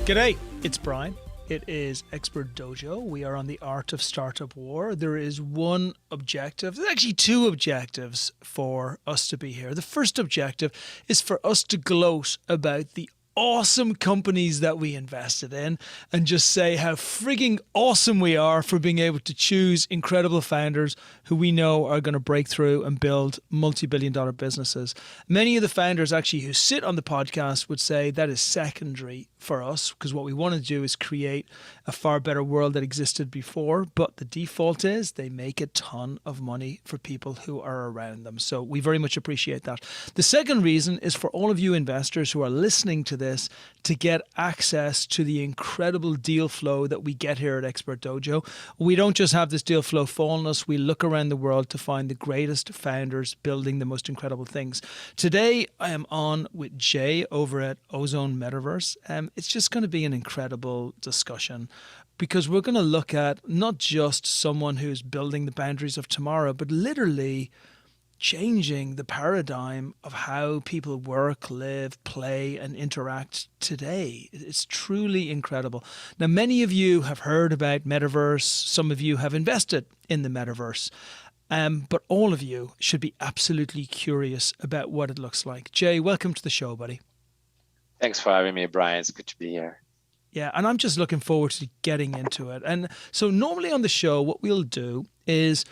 G'day, it's Brian. It is Expert Dojo. We are on the Art of Startup War. There is one objective, there's actually two objectives for us to be here. The first objective is for us to gloat about the awesome companies that we invested in and just say how frigging awesome we are for being able to choose incredible founders who we know are going to break through and build multi-billion-dollar businesses. Many of the founders actually who sit on the podcast would say that is secondary for us, because what we want to do is create a far better world that existed before, but the default is they make a ton of money for people who are around them. So we very much appreciate that. The second reason is for all of you investors who are listening to this to get access to the incredible deal flow that we get here at Expert Dojo. We don't just have this deal flow falling us, we look around the world to find the greatest founders building the most incredible things. Today I am on with Jay over at Ozone Metaverse. It's just going to be an incredible discussion because we're going to look at not just someone who's building the boundaries of tomorrow, but literally changing the paradigm of how people work, live, play, and interact today. It's truly incredible. Now, many of you have heard about Metaverse. Some of you have invested in the Metaverse. But all of you should be absolutely curious about what it looks like. Jay, welcome to the show, buddy. Thanks for having me, Brian. It's good to be here. Yeah, and I'm just looking forward to getting into it. And so normally on the show, what we'll do is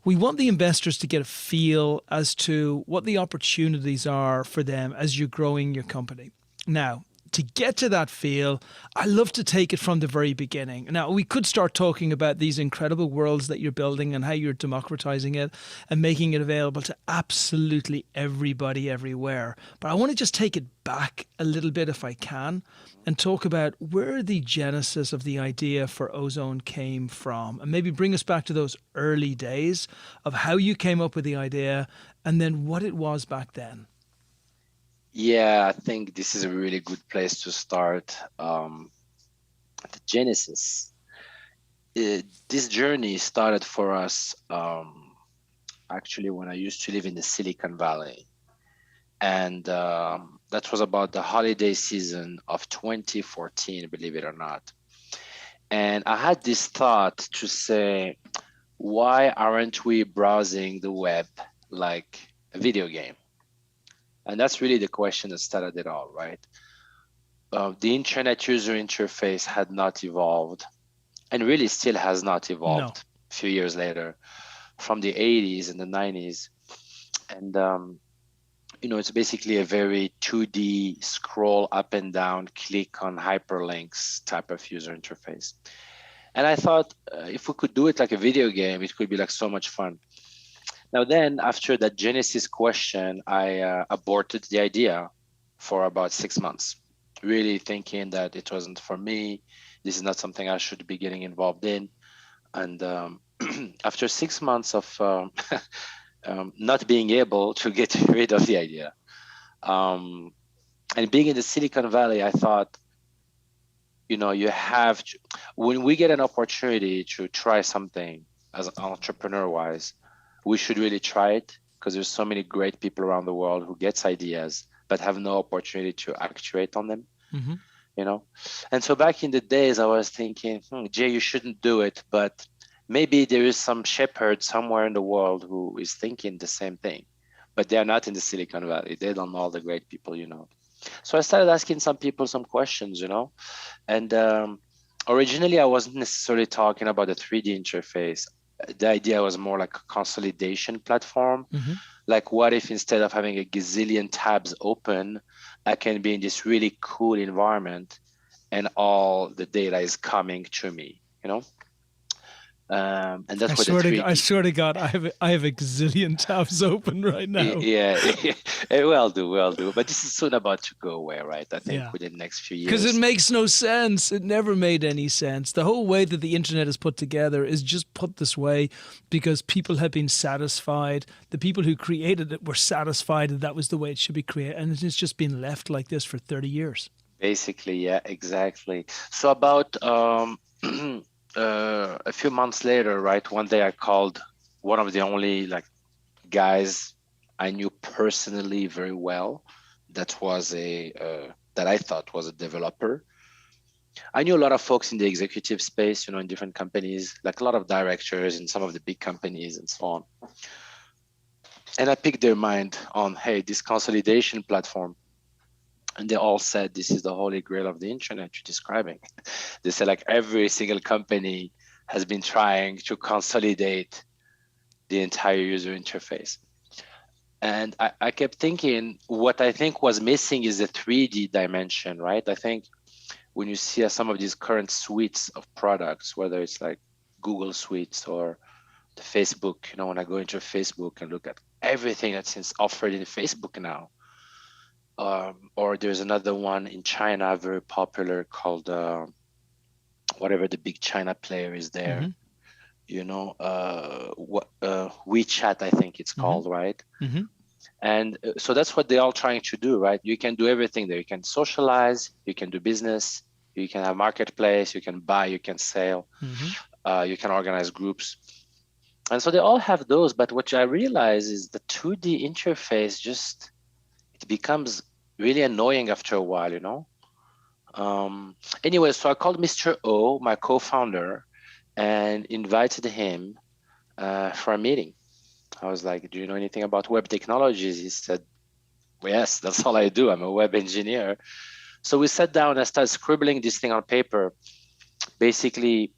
we want the investors to get a feel as to what the opportunities are for them as you're growing your company. Now, to get to that feel, I love to take it from the very beginning. Now, we could start talking about these incredible worlds that you're building and how you're democratizing it and making it available to absolutely everybody everywhere. But I want to just take it back a little bit if I can and talk about where the genesis of the idea for Ozone came from and maybe bring us back to those early days of how you came up with the idea and then what it was back then. Yeah, I think this is a really good place to start. The genesis. This journey started for us actually when I used to live in the Silicon Valley. And that was about the holiday season of 2014, believe it or not. And I had this thought to say, why aren't we browsing the web like a video game? And that's really the question that started it all, right? The internet user interface had not evolved and really still has not evolved a few years later from the 80s and the 90s. And, it's basically a very 2D scroll up and down, click on hyperlinks type of user interface. And I thought if we could do it like a video game, it could be like so much fun. Now then, after that Genesis question, I aborted the idea for about 6 months, really thinking that it wasn't for me. This is not something I should be getting involved in. And after 6 months of not being able to get rid of the idea, and being in the Silicon Valley, I thought, you have to, when we get an opportunity to try something as an entrepreneur-wise, we should really try it because there's so many great people around the world who gets ideas but have no opportunity to actuate on them, And so back in the days, I was thinking, Jay, you shouldn't do it, but maybe there is some shepherd somewhere in the world who is thinking the same thing, but they're not in the Silicon Valley. They don't know all the great people, So I started asking some people some questions, and originally I wasn't necessarily talking about the 3D interface. The idea was more like a consolidation platform. Mm-hmm. Like, what if instead of having a gazillion tabs open, I can be in this really cool environment and all the data is coming to me, And that's what I swear to God, I have a gazillion tabs open right now. Yeah, it will do. But this is soon about to go away, right? I think within the next few years. Because it makes no sense. It never made any sense. The whole way that the internet is put together is just put this way because people have been satisfied. The people who created it were satisfied that was the way it should be created. And it's just been left like this for 30 years. Basically, yeah, exactly. So about a few months later, right, one day I called one of the only guys I knew personally very well that was that I thought was a developer, I knew a lot of folks in the executive space, in different companies, like a lot of directors in some of the big companies and so on. And I picked their mind on, hey, this consolidation platform. And they all said, this is the holy grail of the internet you're describing. They said, like, every single company has been trying to consolidate the entire user interface. And I kept thinking, what I think was missing is the 3D dimension, right? I think when you see some of these current suites of products, whether it's like Google Suites or the Facebook, when I go into Facebook and look at everything that's offered in Facebook now, or there's another one in China, very popular, called whatever the big China player is there, WeChat, I think it's called, right? And so that's what they're all trying to do, right? You can do everything there. You can socialize, you can do business, you can have marketplace, you can buy, you can sell, you can organize groups. And so they all have those. But what I realize is the 2D interface it becomes really annoying after a while, Anyway, so I called Mr. O, my co-founder, and invited him for a meeting. I was like, do you know anything about web technologies? He said, well, yes, that's all I do. I'm a web engineer. So we sat down and started scribbling this thing on paper, basically.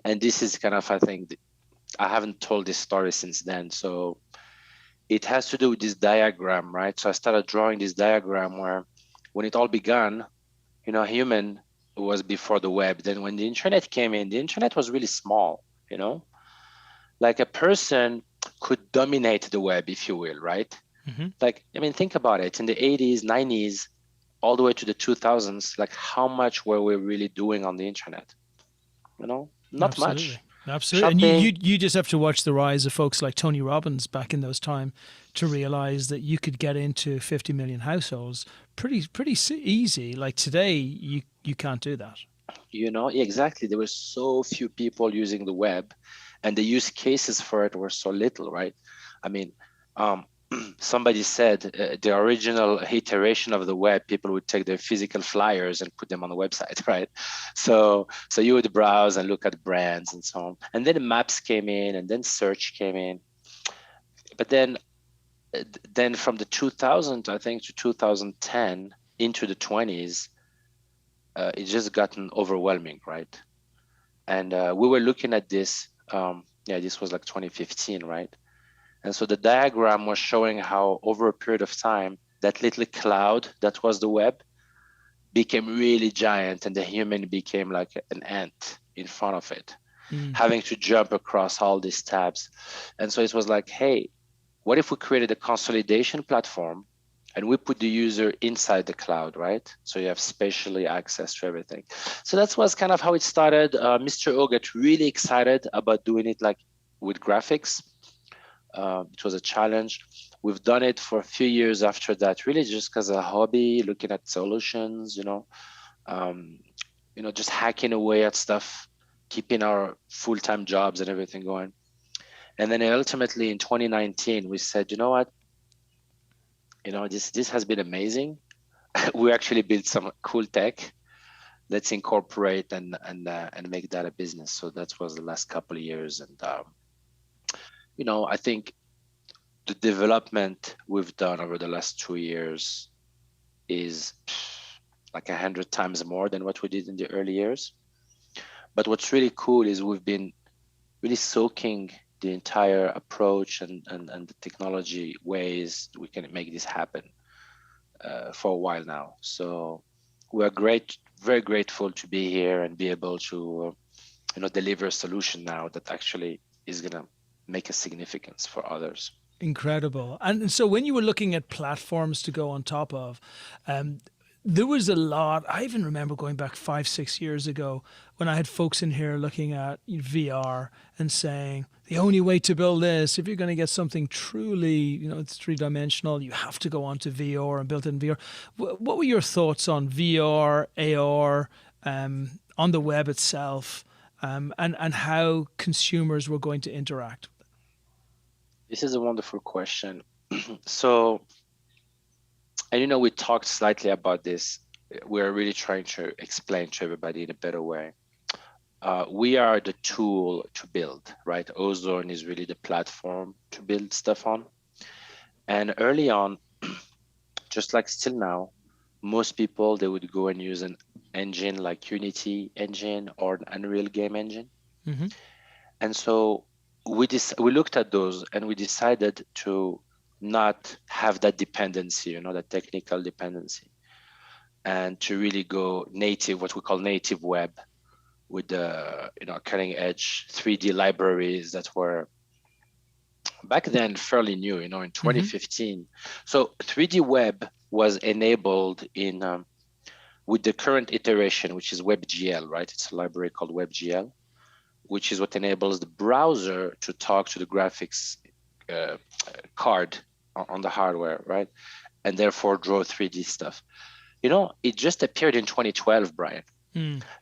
And this is kind of, I think, I haven't told this story since then. So it has to do with this diagram, right? So I started drawing this diagram where when it all began, human was before the web. Then when the internet came in, the internet was really small, like a person could dominate the web, if you will, right? Like, think about it. In the 80s, 90s, all the way to the 2000s, like how much were we really doing on the internet? Not much. Absolutely. Shopping. And you just have to watch the rise of folks like Tony Robbins back in those time to realize that you could get into 50 million households pretty easy. Like today, you can't do that. Exactly. There were so few people using the web, and the use cases for it were so little, right? Somebody said the original iteration of the web, people would take their physical flyers and put them on the website, right? So you would browse and look at brands and so on. And then maps came in, and then search came in. But then from the 2000, I think, to 2010 into the 20s, it just gotten overwhelming, right? And we were looking at this. This was like 2015, right? And so the diagram was showing how over a period of time, that little cloud that was the web became really giant, and the human became like an ant in front of it, having to jump across all these tabs. And so it was like, hey, what if we created a consolidation platform and we put the user inside the cloud, right? So you have spatially access to everything. So that was kind of how it started. Mr. O got really excited about doing it like with graphics. It was a challenge. We've done it for a few years after that, really just as a hobby, looking at solutions, just hacking away at stuff, keeping our full-time jobs and everything going. And then ultimately in 2019, we said, you know what? This has been amazing. We actually built some cool tech. Let's incorporate and make that a business. So that was the last couple of years. And I think the development we've done over the last 2 years is like 100 times more than what we did in the early years. But what's really cool is we've been really soaking the entire approach and the technology ways we can make this happen for a while now. So we're very grateful to be here and be able to deliver a solution now that actually is going to make a significance for others. Incredible. And so when you were looking at platforms to go on top of, there was a lot. I even remember going back 5-6 years ago when I had folks in here looking at VR and saying, the only way to build this, if you're going to get something truly, it's 3-dimensional, you have to go onto VR and build it in VR. What were your thoughts on VR, AR, on the web itself, and how consumers were going to interact? This is a wonderful question. So, and we talked slightly about this. we're really trying to explain to everybody in a better way. We are the tool to build, right? Ozone is really the platform to build stuff on. And early on, just like still now, most people, they would go and use an engine like Unity engine or an Unreal game engine. Mm-hmm. And so we looked at those and we decided to not have that dependency, that technical dependency, and to really go native, what we call native web, with the cutting edge 3D libraries that were back then fairly new, in 2015. So 3D web was enabled in with the current iteration, which is WebGL, right? It's a library called WebGL, which is what enables the browser to talk to the graphics card on the hardware, right? And therefore draw 3D stuff. It just appeared in 2012, Brian.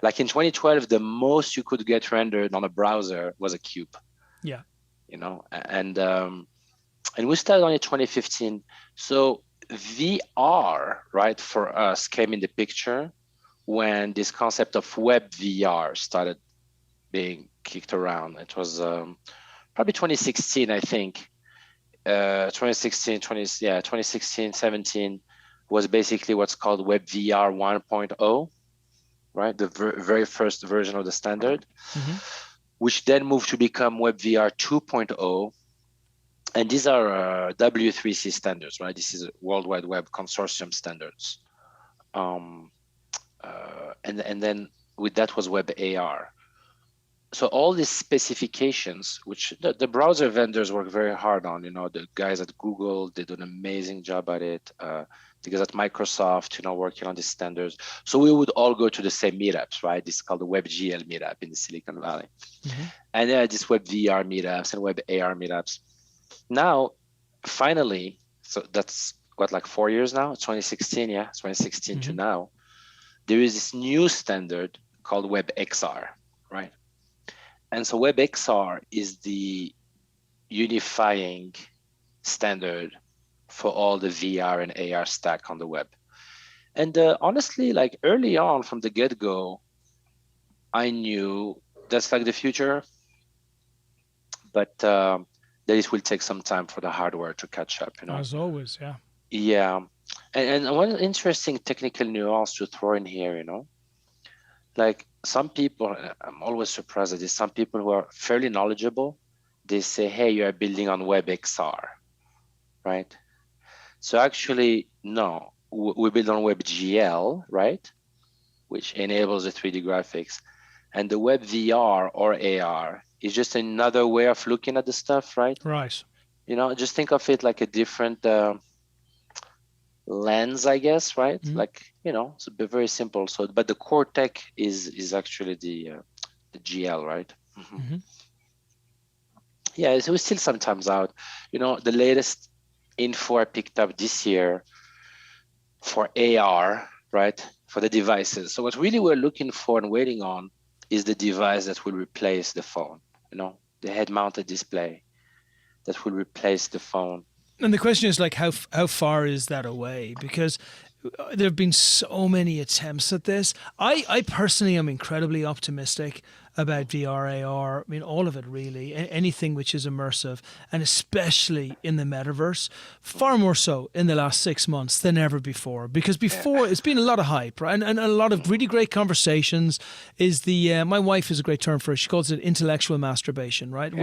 Like in 2012, the most you could get rendered on a browser was a cube. Yeah. And we started on in 2015. So VR, right, for us came in the picture when this concept of web VR started being kicked around. It was probably 2016, I think. 2016, 17 was basically what's called web VR 1.0, right? The very first version of the standard, which then moved to become web VR 2.0. And these are W3C standards, right? This is World Wide Web Consortium standards. And then with that was web AR. So all these specifications, which the browser vendors work very hard on, the guys at Google, they do an amazing job at it. The guys at Microsoft, working on these standards. So we would all go to the same meetups, right? This is called the WebGL meetup in the Silicon Valley. And then this web VR meetups and web AR meetups. Now, finally, so that's like 4 years now, 2016, 2016 to now, there is this new standard called WebXR, right? And so WebXR is the unifying standard for all the VR and AR stack on the web. And honestly, like early on from the get-go, I knew that's like the future, but that it will take some time for the hardware to catch up, As always, yeah. Yeah. And one interesting technical nuance to throw in here, like some people, I'm always surprised at this, some people who are fairly knowledgeable, they say, hey, you are building on WebXR, right? So actually, no, we build on WebGL, right? Which enables the 3D graphics. And the WebVR or AR is just another way of looking at the stuff, right? Right. Just think of it like a different lens, I guess, right? Like, it's very simple. So, but the core tech is actually the GL, right? Yeah, so we're still sometimes out. The latest info I picked up this year for AR, right, for the devices. So what really we're looking for and waiting on is the device that will replace the phone, the head-mounted display that will replace the phone. And the question is, like, how far is that away? Because there have been so many attempts at this. I personally am incredibly optimistic about VR, AR. I mean, all of it really, anything which is immersive, and especially in the metaverse, far more so in the last 6 months than ever before. Because before, it's been a lot of hype, right? And a lot of really great conversations. Is the my wife has a great term for it. She calls it intellectual masturbation, right?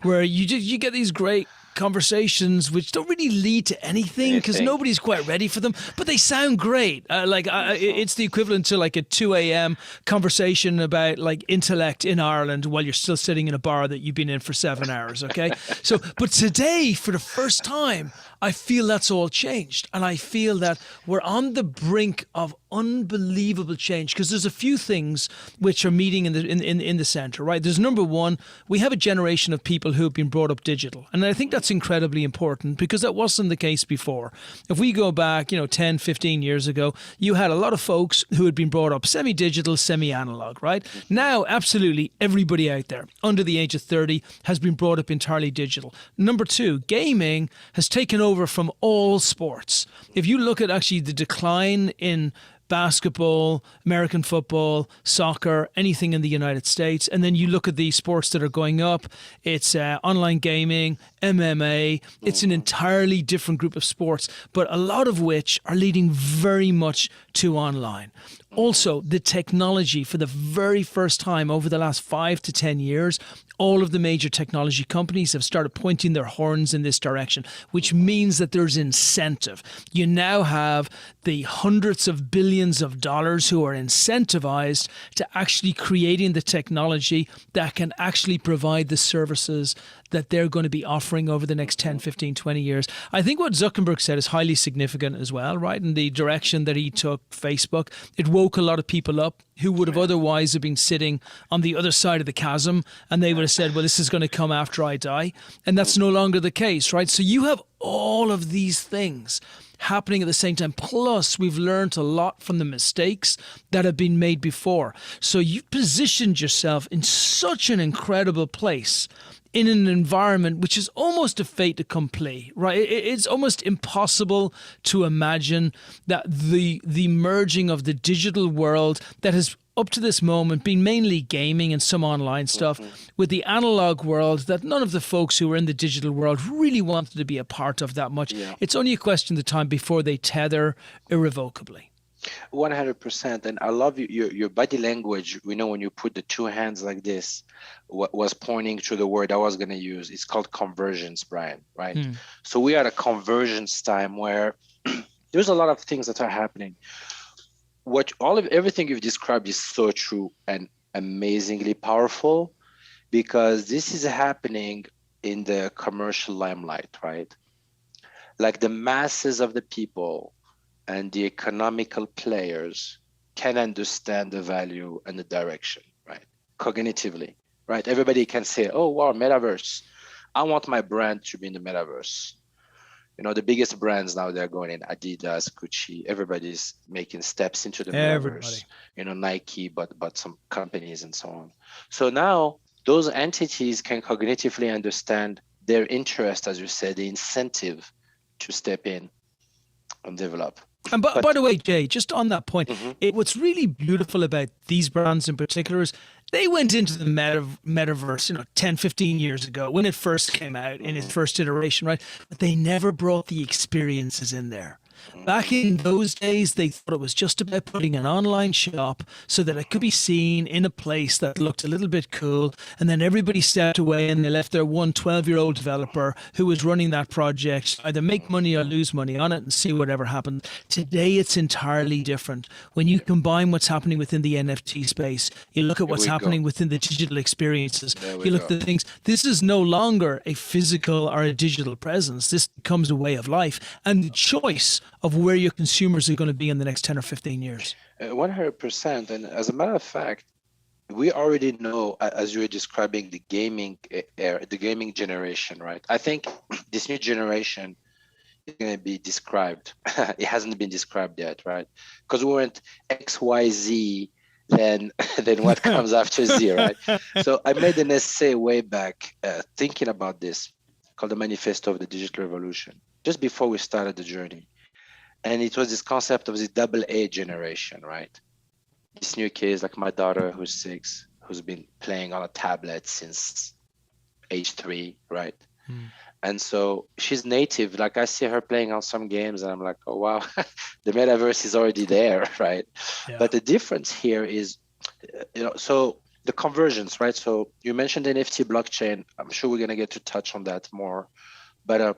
Where you get these great conversations which don't really lead to anything because nobody's quite ready for them, but they sound great. It's the equivalent to like a 2 a.m. conversation about like intellect in Ireland while you're still sitting in a bar that you've been in for 7 hours. Okay. So, but today, for the first time, I feel that's all changed. And I feel that we're on the brink of unbelievable change because there's a few things which are meeting in the center, right? There's number one, we have a generation of people who have been brought up digital. And I think that's incredibly important because that wasn't the case before. If we go back, 10, 15 years ago, you had a lot of folks who had been brought up semi-digital, semi-analog, right? Now, absolutely everybody out there under the age of 30 has been brought up entirely digital. Number two, gaming has taken over from all sports. If you look at actually the decline in basketball, American football, soccer, anything in the United States. And then you look at the sports that are going up. It's online gaming, MMA. It's an entirely different group of sports, but a lot of which are leading very much to online. Also, the technology, for the very first time over the last 5 to 10 years, all of the major technology companies have started pointing their horns in this direction, which means that there's incentive. You now have the hundreds of billions of dollars who are incentivized to actually creating the technology that can actually provide the services that they're going to be offering over the next 10, 15, 20 years. I think what Zuckerberg said is highly significant as well, right? In the direction that he took Facebook, it woke a lot of people up who would have otherwise have been sitting on the other side of the chasm, and they would have said, well, this is going to come after I die. And that's no longer the case, right? So you have all of these things happening at the same time. Plus, we've learned a lot from the mistakes that have been made before. So you've positioned yourself in such an incredible place in an environment which is almost a fait accompli, right? It's almost impossible to imagine that the merging of the digital world that has up to this moment been mainly gaming and some online stuff with the analog world that none of the folks who are in the digital world really wanted to be a part of that much. Yeah. It's only a question of time before they tether irrevocably. 100%. And I love your body language. We know when you put the two hands like this, what was pointing to the word I was going to use. It's called convergence, Brian, right? So we are at a convergence time where there's a lot of things that are happening. Everything you've described is so true and amazingly powerful, because this is happening in the commercial limelight, right? Like the masses of the people and the economical players can understand the value and the direction, right? Cognitively, right? Everybody can say, oh, wow, metaverse. I want my brand to be in the metaverse. You know, the biggest brands now, they're going in, Adidas, Gucci, everybody's making steps into the metaverse. You know, Nike, but some companies and so on. So now those entities can cognitively understand their interest, as you said, the incentive to step in and develop. And by the way, Jay, just on that point, what's really beautiful about these brands in particular is they went into the metaverse, 10, 15 years ago when it first came out in its first iteration, right? But they never brought the experiences in there. Back in those days, they thought it was just about putting an online shop so that it could be seen in a place that looked a little bit cool. And then everybody stepped away and they left their 12-year-old developer who was running that project either make money or lose money on it and see whatever happened. Today, it's entirely different. When you combine what's happening within the NFT space, you look at what's happening within the digital experiences, you look at the things. This is no longer a physical or a digital presence. This becomes a way of life and the choice of where your consumers are going to be in the next 10 or 15 years. 100%. And as a matter of fact, we already know, as you were describing the gaming era, the gaming generation, right? I think this new generation is going to be described. It hasn't been described yet, right? Because we went X, Y, Z, then what comes after Z, right? So I made an essay way back thinking about this called the Manifesto of the Digital Revolution, just before we started the journey. And it was this concept of this double A generation, right? This new case, like my daughter who's 6, who's been playing on a tablet since age 3, right? And so she's native. Like I see her playing on some games and I'm like, oh, wow, the metaverse is already there, right? Yeah. But the difference here is, so the convergence, right? So you mentioned NFT blockchain. I'm sure we're going to get to touch on that more. But,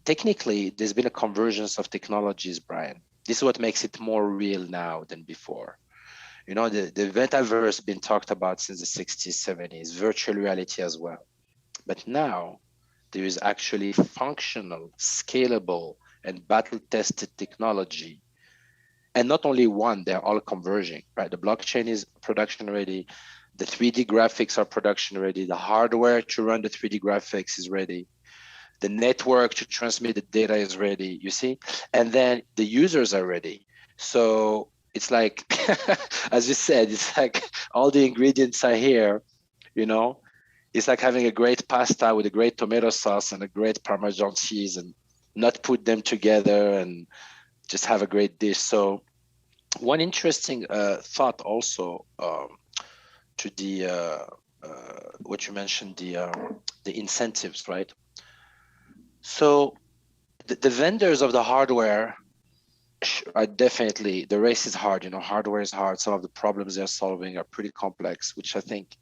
technically, there's been a convergence of technologies, Brian. This is what makes it more real now than before. The metaverse been talked about since the 60s, 70s, virtual reality as well. But now there is actually functional, scalable, and battle-tested technology. And not only one, they're all converging, right? The blockchain is production ready. The 3D graphics are production ready. The hardware to run the 3D graphics is ready. The network to transmit the data is ready, you see? And then the users are ready. So it's like, as you said, it's like all the ingredients are here, It's like having a great pasta with a great tomato sauce and a great Parmesan cheese and not put them together and just have a great dish. So one interesting thought also to the what you mentioned, the incentives, right? So the vendors of the hardware are definitely, the race is hard. Hardware is hard. Some of the problems they're solving are pretty complex, which I think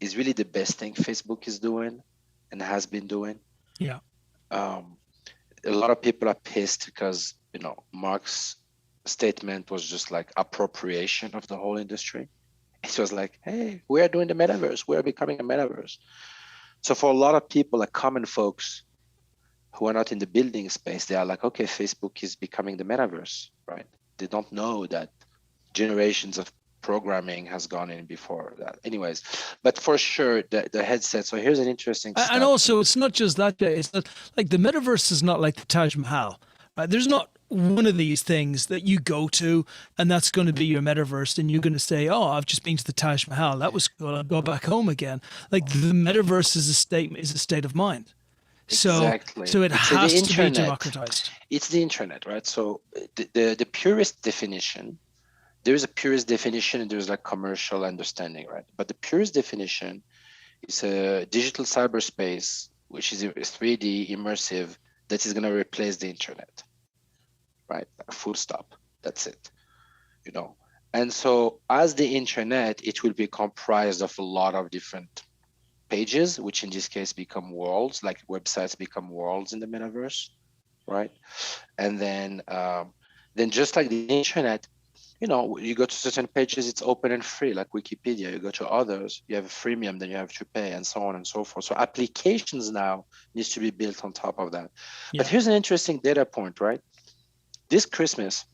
is really the best thing Facebook is doing and has been doing. Yeah. A lot of people are pissed because Mark's statement was just like appropriation of the whole industry. It was like, hey, we are doing the metaverse. We are becoming a metaverse. So for a lot of people, like common folks who are not in the building space, they are like, okay, Facebook is becoming the metaverse, right? They don't know that generations of programming has gone in before that. Anyways, but for sure, the headset. So here's an interesting And stat. also, it's not just that. It's not like the metaverse is not like the Taj Mahal. Right? There's not one of these things that you go to and that's going to be your metaverse, and you're going to say, "Oh, I've just been to the Taj Mahal. That was cool. I'll go back home again." Like the metaverse is a state of mind. Exactly. So it It's has the to be internet. democratized. It's the internet, right? So the purest definition, there is a purest definition and there's like commercial understanding, right? But the purest definition is a digital cyberspace, which is a 3D immersive, that is going to replace the internet, right? Full stop. That's it, And so as the internet, it will be comprised of a lot of different pages, which in this case become worlds, like websites become worlds in the metaverse, right? And then just like the internet, you go to certain pages, it's open and free, like Wikipedia. You go to others, you have a freemium, then you have to pay, and so on and so forth. So applications now needs to be built on top of that. Yeah. But here's an interesting data point, right? This Christmas,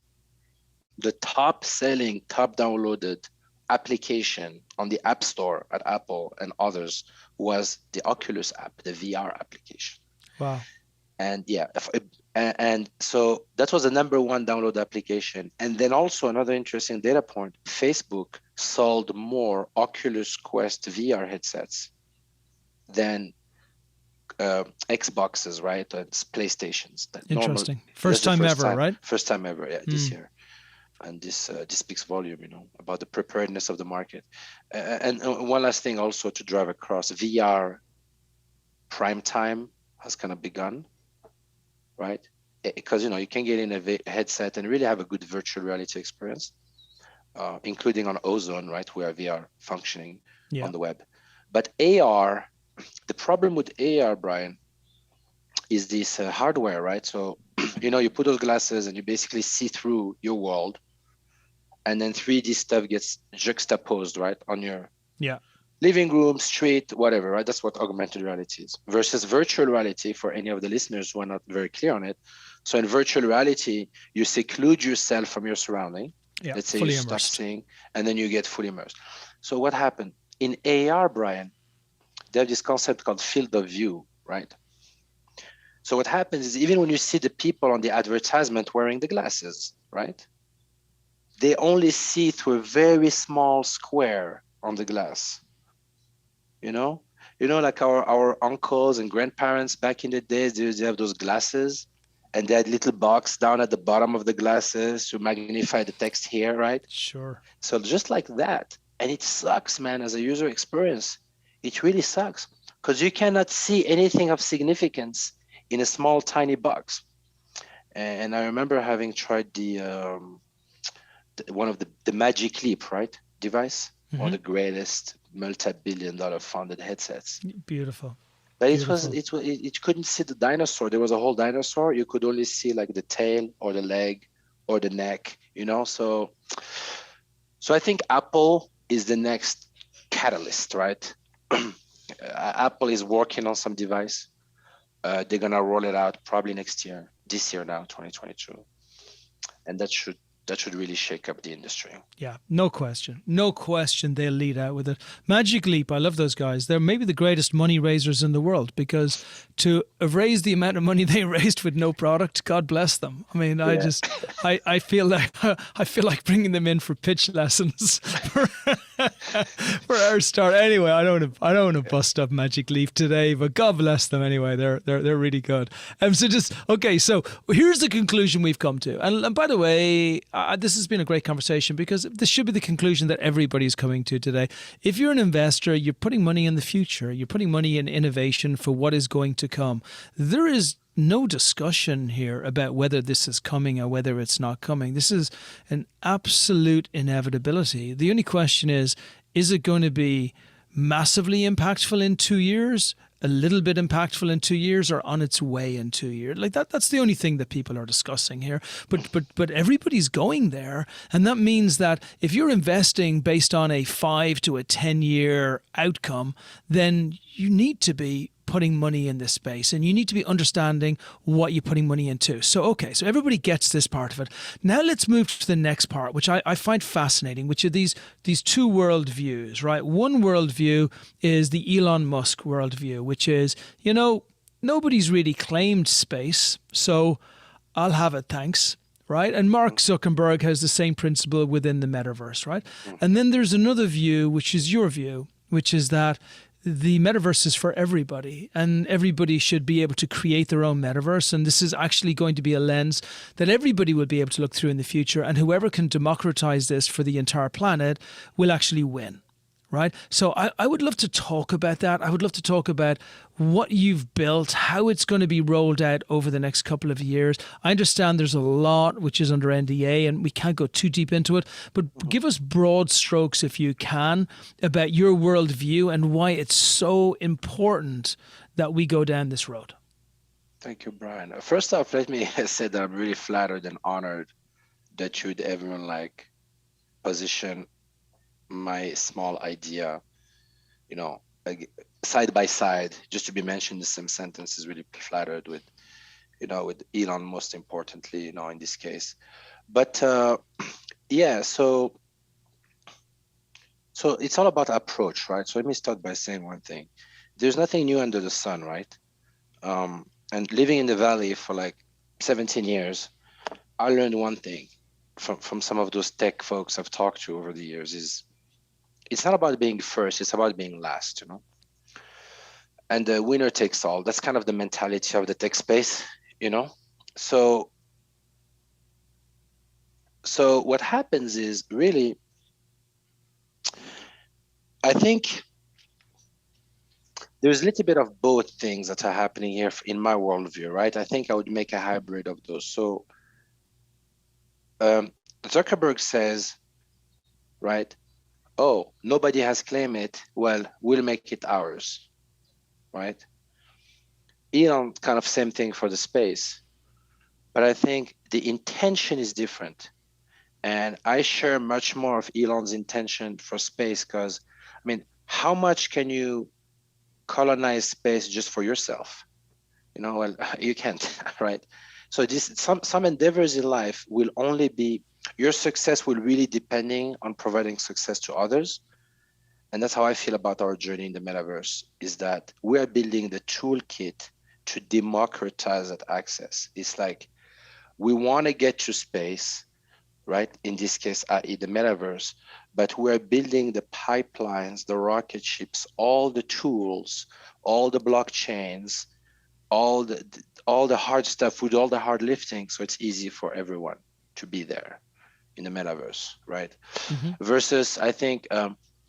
the top selling, top downloaded application on the App Store at Apple and others was the Oculus app, the VR application. Wow. And yeah, and so that was the number one download application. And then also another interesting data point, Facebook sold more Oculus Quest VR headsets than Xboxes, right? And PlayStations. Interesting. First time ever, right? First time ever, yeah, this year. And this speaks volume, about the preparedness of the market. And one last thing also to drive across, VR prime time has kind of begun, right? Because, you can get in a headset and really have a good virtual reality experience, including on Ozone, right? Where VR functioning on the web. But AR, the problem with AR, Brian, is this hardware, right? So, you put those glasses and you basically see through your world, and then 3D stuff gets juxtaposed, right, on your living room, street, whatever, right? That's what augmented reality is. Versus virtual reality, for any of the listeners who are not very clear on it. So in virtual reality, you seclude yourself from your surrounding. Let's say you stop seeing, and then you get fully immersed. So what happened? In AR, Brian, they have this concept called field of view, right? So what happens is, even when you see the people on the advertisement wearing the glasses, right? They only see through a very small square on the glass. Like our uncles and grandparents back in the days, they have those glasses, and they had little box down at the bottom of the glasses to magnify the text here, right? Sure. So just like that, and it sucks, man, as a user experience. It really sucks because you cannot see anything of significance in a small, tiny box. And I remember having tried one of the Magic Leap, right, device, one of the greatest multi-billion-dollar funded headsets. Beautiful. But it couldn't see the dinosaur. There was a whole dinosaur. You could only see like the tail or the leg or the neck, So I think Apple is the next catalyst, right? Apple is working on some device. They're gonna roll it out probably this year now, 2022, and that should really shake up the industry. Yeah, no question they'll lead out with it. Magic Leap, I love those guys. They're maybe the greatest money raisers in the world, because to have raised the amount of money they raised with no product, God bless them. I mean, I feel like bringing them in for pitch lessons. For our start, anyway, I don't want to bust up Magic Leaf today, but God bless them anyway. They're really good. So just okay. So here's the conclusion we've come to. And by the way, this has been a great conversation because this should be the conclusion that everybody's coming to today. If you're an investor, you're putting money in the future. You're putting money in innovation for what is going to come. There is no discussion here about whether this is coming or whether it's not coming. This is an absolute inevitability. The only question is it going to be massively impactful in 2 years, a little bit impactful in 2 years, or on its way in 2 years? Like that's the only thing that people are discussing here. But everybody's going there. And that means that if you're investing based on a 5 to a 10-year outcome, then you need to be putting money in this space and you need to be understanding what you're putting money into. So, okay, so everybody gets this part of it. Now let's move to the next part, which I find fascinating, which are these two worldviews, right? One worldview is the Elon Musk worldview, which is, nobody's really claimed space, so I'll have it, thanks. Right. And Mark Zuckerberg has the same principle within the metaverse. Right. And then there's another view, which is your view, which is that the metaverse is for everybody and everybody should be able to create their own metaverse. And this is actually going to be a lens that everybody will be able to look through in the future. And whoever can democratize this for the entire planet will actually win. Right. So I would love to talk about that. I would love to talk about what you've built, how it's going to be rolled out over the next couple of years. I understand there's a lot which is under NDA and we can't go too deep into it, but give us broad strokes, if you can, about your worldview and why it's so important that we go down this road. Thank you, Brian. First off, let me say that I'm really flattered and honored that you'd ever position my small idea, side by side, just to be mentioned in the same sentence is really flattered with Elon, most importantly, in this case. But yeah, so it's all about approach, right? So let me start by saying one thing. There's nothing new under the sun, right? And living in the Valley for like 17 years, I learned one thing from some of those tech folks I've talked to over the years is it's not about being first, it's about being last, and the winner takes all. That's kind of the mentality of the tech space, So what happens is really, I think there's a little bit of both things that are happening here in my worldview, right? I think I would make a hybrid of those. So Zuckerberg says, right, oh, nobody has claimed it. Well, we'll make it ours, right? Elon, kind of same thing for the space. But I think the intention is different. And I share much more of Elon's intention for space because, how much can you colonize space just for yourself? Well, you can't, right? So some endeavors in life will only be, your success will really depending on providing success to others. And that's how I feel about our journey in the metaverse, is that we are building the toolkit to democratize that access. It's like we want to get to space, right? In this case, i.e. the metaverse, but we're building the pipelines, the rocket ships, all the tools, all the blockchains, all the hard stuff with all the hard lifting. So it's easy for everyone to be there in the metaverse, right? Mm-hmm. Versus, I think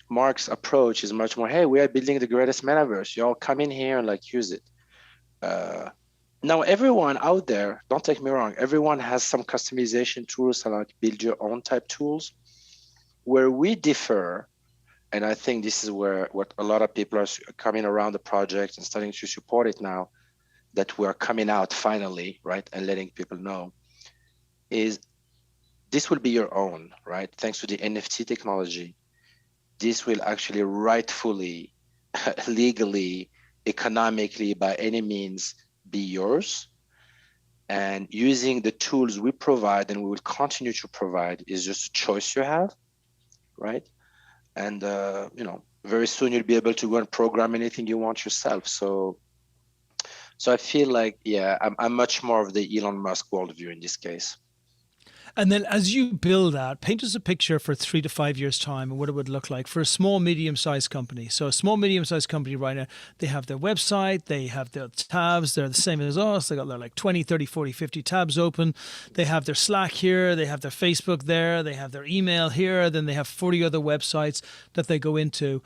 Mark's approach is much more, hey, we are building the greatest metaverse. You all come in here and use it. Now, everyone out there, don't take me wrong, everyone has some customization tools and build your own type tools. Where we differ, and I think this is what a lot of people are coming around the project and starting to support it now, that we are coming out finally, right, and letting people know, is this will be your own, right? Thanks to the NFT technology, this will actually rightfully, legally, economically, by any means, be yours. And using the tools we provide and we will continue to provide is just a choice you have, right? And, very soon you'll be able to go and program anything you want yourself. So I feel like, yeah, I'm much more of the Elon Musk worldview in this case. And then as you build that, paint us a picture for 3 to 5 years' time and what it would look like for a small, medium-sized company. So a small, medium-sized company right now, they have their website, they have their tabs, they're the same as us. They got their like 20, 30, 40, 50 tabs open. They have their Slack here, they have their Facebook there, they have their email here, then they have 40 other websites that they go into.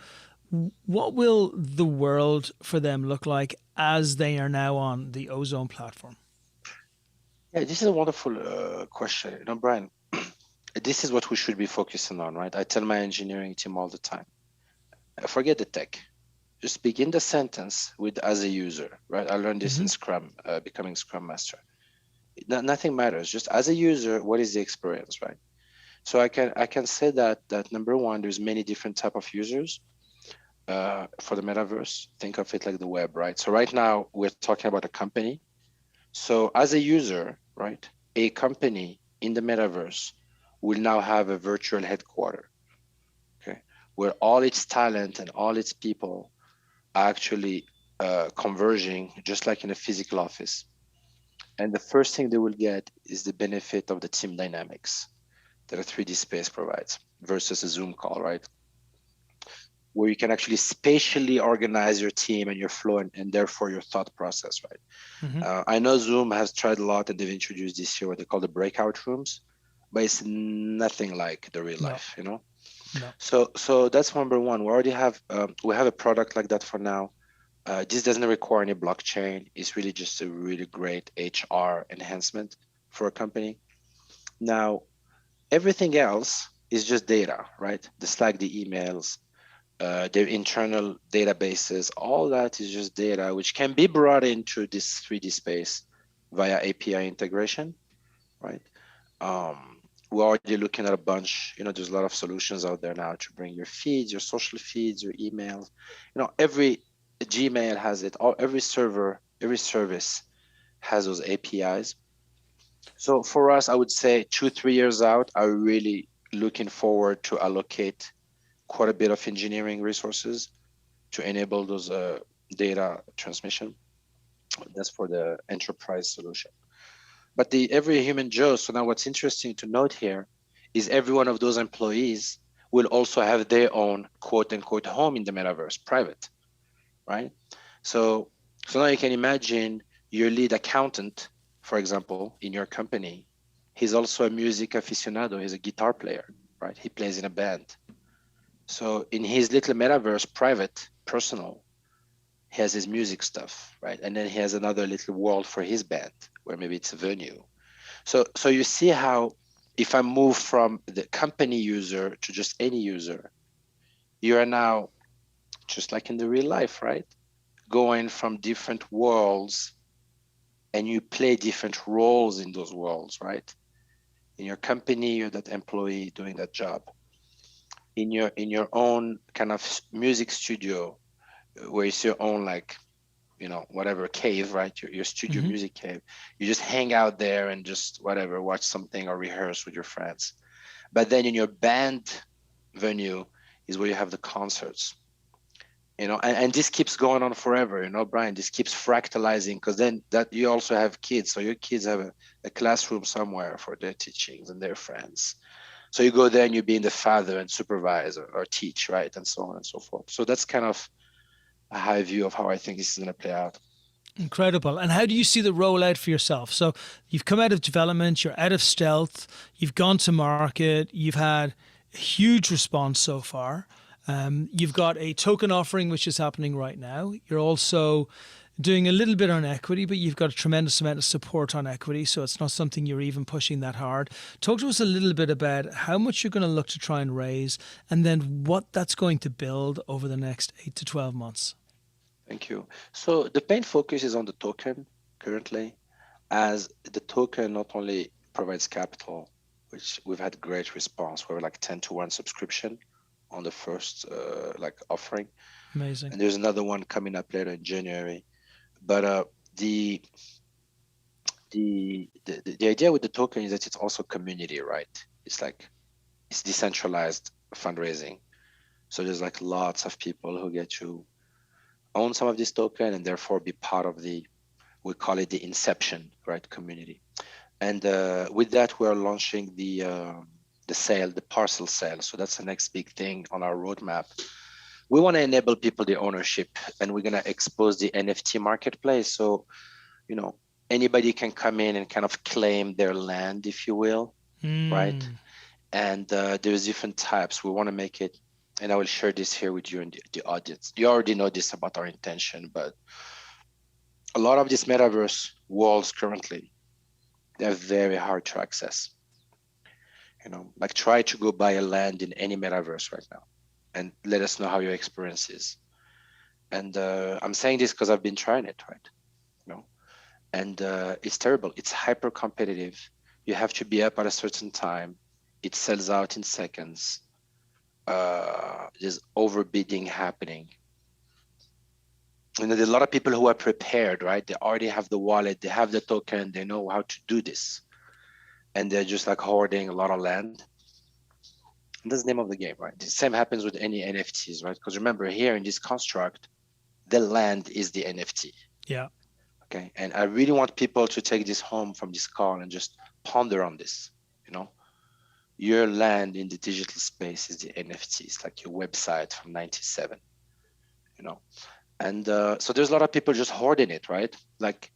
What will the world for them look like as they are now on the Ozone platform? Yeah, this is a wonderful question. Brian, this is what we should be focusing on, right? I tell my engineering team all the time, forget the tech. Just begin the sentence with as a user, right? I learned this in Scrum, becoming Scrum Master. Nothing matters. Just as a user, what is the experience, right? So I can say that number one, there's many different type of users for the metaverse. Think of it like the web, right? So right now we're talking about a company. So as a user, right, a company in the metaverse will now have a virtual headquarters, okay, where all its talent and all its people are actually converging just like in a physical office. And the first thing they will get is the benefit of the team dynamics that a 3D space provides versus a Zoom call, right? Where you can actually spatially organize your team and your flow and therefore your thought process, right? I know Zoom has tried a lot and they've introduced this year what they call the breakout rooms, but it's nothing like the real life, No. So that's number one. We already have we have a product like that for now. This doesn't require any blockchain. It's really just a really great HR enhancement for a company. Now, everything else is just data, right? The Slack, the emails, their internal databases, all that is just data which can be brought into this 3D space via API integration, right? We're already looking at a bunch, there's a lot of solutions out there now to bring your feeds, your social feeds, your emails. Every Gmail has it, every server, every service has those APIs. So for us, I would say 2-3 years out, I'm really looking forward to allocate quite a bit of engineering resources to enable those data transmission. That's for the enterprise solution. But every human Joe, so now what's interesting to note here is every one of those employees will also have their own quote unquote home in the metaverse, private, right? So now you can imagine your lead accountant, for example, in your company, he's also a music aficionado, he's a guitar player, right? He plays in a band. So in his little metaverse, private, personal, he has his music stuff, right? And then he has another little world for his band, where maybe it's a venue. So you see how if I move from the company user to just any user, you are now, just like in the real life, right? Going from different worlds and you play different roles in those worlds, right? In your company, you're that employee doing that job. In your own kind of music studio, where it's your own whatever cave, right? Your studio music cave. You just hang out there and just whatever, watch something or rehearse with your friends. But then in your band venue is where you have the concerts. And this keeps going on forever, Brian. This keeps fractalizing because then that you also have kids. So your kids have a classroom somewhere for their teachings and their friends. So you go there and you be the father and supervise or teach, right? And so on and so forth. So that's kind of a high view of how I think this is going to play out. Incredible. And how do you see the rollout for yourself? So you've come out of development, you're out of stealth, you've gone to market, you've had a huge response so far. You've got a token offering, which is happening right now. You're also doing a little bit on equity, but you've got a tremendous amount of support on equity, so it's not something you're even pushing that hard. Talk to us a little bit about how much you're going to look to try and raise, and then what that's going to build over the next 8 to 12 months. Thank you. So the main focus is on the token currently, as the token not only provides capital, which we've had great response. We're like 10-to-1 subscription on the first offering. Amazing. And there's another one coming up later in January. But the idea with the token is that it's also community, right? It's decentralized fundraising. So there's lots of people who get to own some of this token and therefore be part of we call it the inception, right, community. And with that, we're launching the sale, the parcel sale. So that's the next big thing on our roadmap. We want to enable people the ownership, and we're going to expose the NFT marketplace. So, you know, anybody can come in and kind of claim their land, if you will, right? Mm. And there's different types. We want to make it, and I will share this here with you and the audience. You already know this about our intention, but a lot of these metaverse walls currently, they're very hard to access. Like try to go buy a land in any metaverse right now and let us know how your experience is. And I'm saying this because I've been trying it, right? You know, and it's terrible. It's hyper competitive. You have to be up at a certain time. It sells out in seconds. There's overbidding happening. There's a lot of people who are prepared, right? They already have the wallet, they have the token, they know how to do this, and they're just like hoarding a lot of land. And that's the name of the game, right? The same happens with any NFTs, right? Because remember, here in this construct, the land is the NFT. Yeah. Okay. And I really want people to take this home from this call and just ponder on this. Your land in the digital space is the NFT. It's like your website from 97, And so there's a lot of people just hoarding it, right? Like,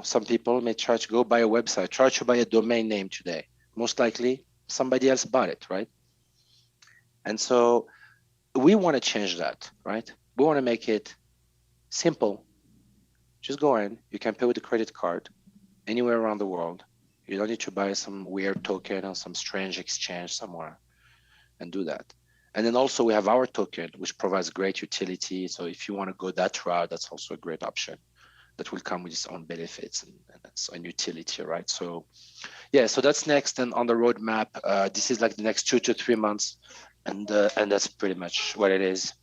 some people may try to go buy a website, try to buy a domain name today. Most likely somebody else bought it, right? And so we want to change that, right? We want to make it simple. Just go in, you can pay with a credit card anywhere around the world. You don't need to buy some weird token on some strange exchange somewhere and do that. And then also we have our token, which provides great utility. So if you want to go that route, that's also a great option that will come with its own benefits and utility, right? So yeah, so that's next and on the roadmap. This is like the next 2 to 3 months, and that's pretty much what it is.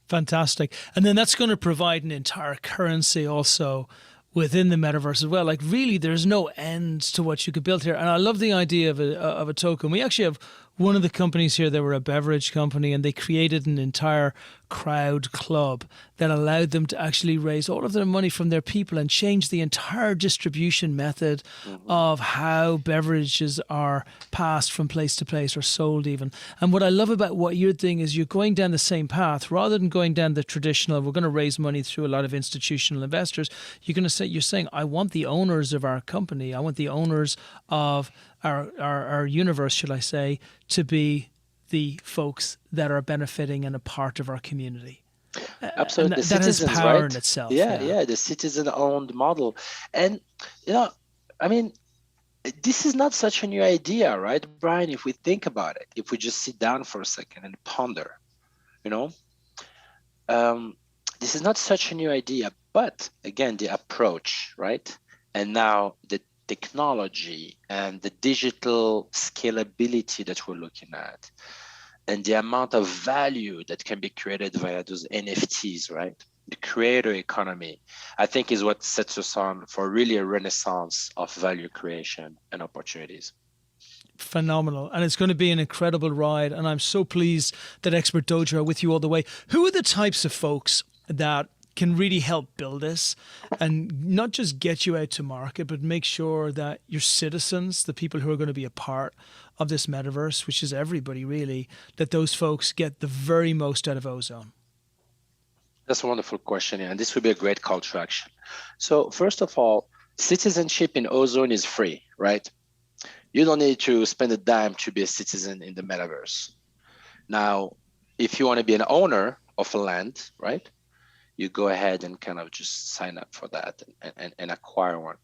Fantastic. And then that's going to provide an entire currency also within the metaverse as well. Like really, there's no end to what you could build here. And I love the idea of a token. We actually have one of the companies here, they were a beverage company, and they created an entire crowd club that allowed them to actually raise all of their money from their people and change the entire distribution method of how beverages are passed from place to place or sold even. And what I love about what you're doing is you're going down the same path rather than going down the traditional, we're going to raise money through a lot of institutional investors. You're saying, I want the owners of our company, I want the owners of our universe, should I say, to be the folks that are benefiting and a part of our community. Absolutely. And The that has citizens, power in right? itself. Yeah, Yeah. yeah, the citizen-owned model. And, I mean, this is not such a new idea, right, Brian? If we think about it, if we just sit down for a second and ponder, you know, this is not such a new idea, but again, the approach, right? And now the technology and the digital scalability that we're looking at, and the amount of value that can be created via those NFTs, right? The creator economy, I think, is what sets us on for really a renaissance of value creation and opportunities. Phenomenal. And it's going to be an incredible ride. And I'm so pleased that Expert Dojo are with you all the way. Who are the types of folks that can really help build this and not just get you out to market, but make sure that your citizens, the people who are going to be a part of this metaverse, which is everybody really, that those folks get the very most out of Ozone? That's a wonderful question, and this would be a great call to action. So first of all, citizenship in Ozone is free, right? You don't need to spend a dime to be a citizen in the metaverse. Now, if you want to be an owner of a land, right, you go ahead and kind of just sign up for that and acquire one.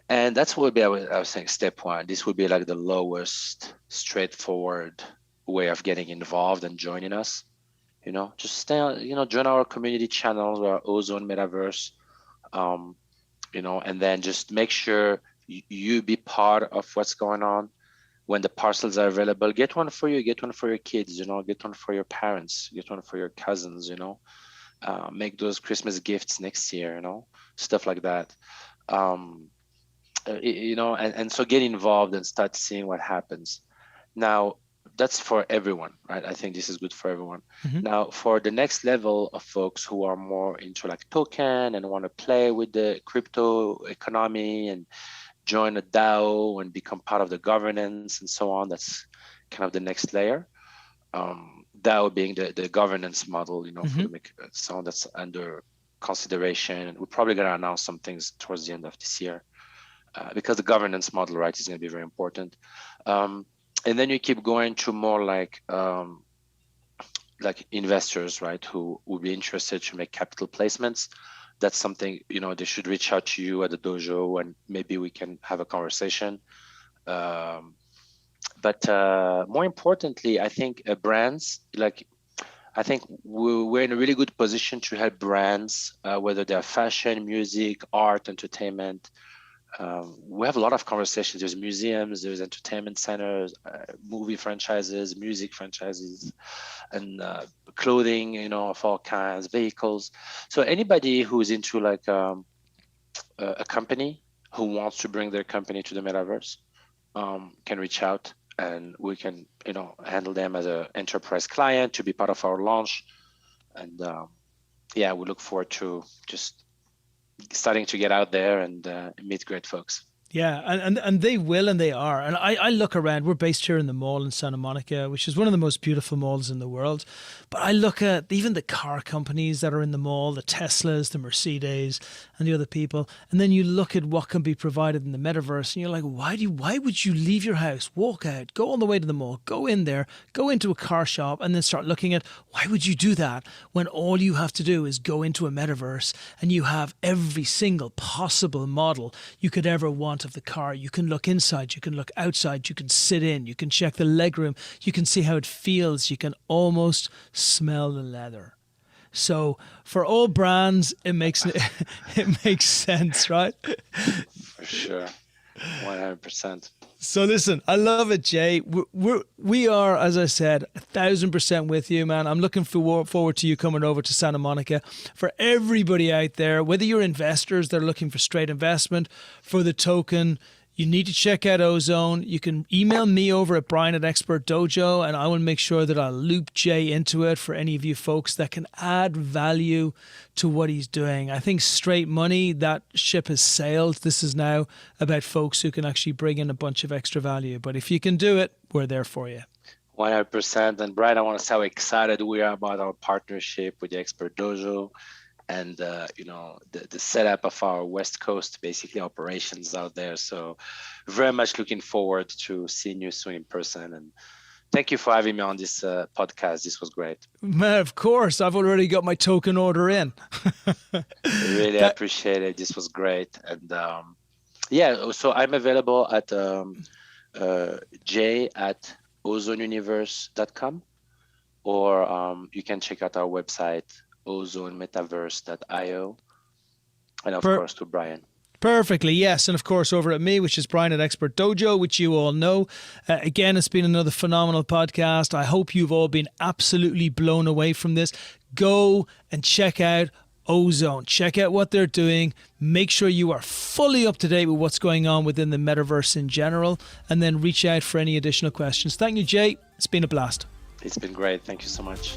And that's what I was saying, step one. This would be like the lowest, straightforward way of getting involved and joining us. Just stay on, join our community channels, our Ozone Metaverse, and then just make sure you be part of what's going on. When the parcels are available, get one for you, get one for your kids, get one for your parents, get one for your cousins, make those Christmas gifts next year, stuff like that. And so get involved and start seeing what happens. Now, that's for everyone, right? I think this is good for everyone. Now, for the next level of folks who are more into like token and want to play with the crypto economy and join a DAO and become part of the governance and so on. That's kind of the next layer. DAO being the governance model, for the so that's under consideration. And we're probably going to announce some things towards the end of this year because the governance model, right, is going to be very important. And then you keep going to more like investors, right, who will be interested to make capital placements. That's something, they should reach out to you at the dojo and maybe we can have a conversation. But more importantly, I think brands, I think we're in a really good position to help brands, whether they're fashion, music, art, entertainment. We have a lot of conversations. There's museums, there's entertainment centers, movie franchises, music franchises, and clothing, of all kinds, vehicles. So anybody who's into like a company who wants to bring their company to the metaverse can reach out. And we can, handle them as an enterprise client to be part of our launch. And we look forward to just starting to get out there and meet great folks. Yeah, and they will, and they are. And I look around, we're based here in the mall in Santa Monica, which is one of the most beautiful malls in the world. But I look at even the car companies that are in the mall, the Teslas, the Mercedes, and the other people. And then you look at what can be provided in the metaverse, and you're like, why would you leave your house, walk out, go all the way to the mall, go in there, go into a car shop, and then start looking at, why would you do that when all you have to do is go into a metaverse and you have every single possible model you could ever want of the car. You can look inside, you can look outside, you can sit in, you can check the legroom, you can see how it feels, you can almost smell the leather. So for all brands, it makes sense, right? For sure, 100%. So listen, I love it, Jay. We are, as I said, 1,000% with you, man. I'm looking forward to you coming over to Santa Monica. For everybody out there, whether you're investors that are looking for straight investment, for the token, you need to check out Ozone. You can email me over at Brian at Expert Dojo, and I will make sure that I'll loop Jay into it for any of you folks that can add value to what he's doing. I think straight money, that ship has sailed. This is now about folks who can actually bring in a bunch of extra value. But if you can do it, we're there for you. 100%. And Brian, I want to say how excited we are about our partnership with the Expert Dojo. And the setup of our West Coast basically operations out there. So very much looking forward to seeing you soon in person. And thank you for having me on this podcast. This was great. Man, of course. I've already got my token order in. Really appreciate it. This was great. And so I'm available at j@ozoneuniverse.com, or you can check out our website, ozonemetaverse.io, and of course to Brian. Perfectly, yes. And of course over at me, which is Brian at Expert Dojo, which you all know. Again, it's been another phenomenal podcast. I hope you've all been absolutely blown away from this. Go and check out Ozone. Check out what they're doing. Make sure you are fully up to date with what's going on within the metaverse in general, and then reach out for any additional questions. Thank you, Jay. It's been a blast. It's been great. Thank you so much.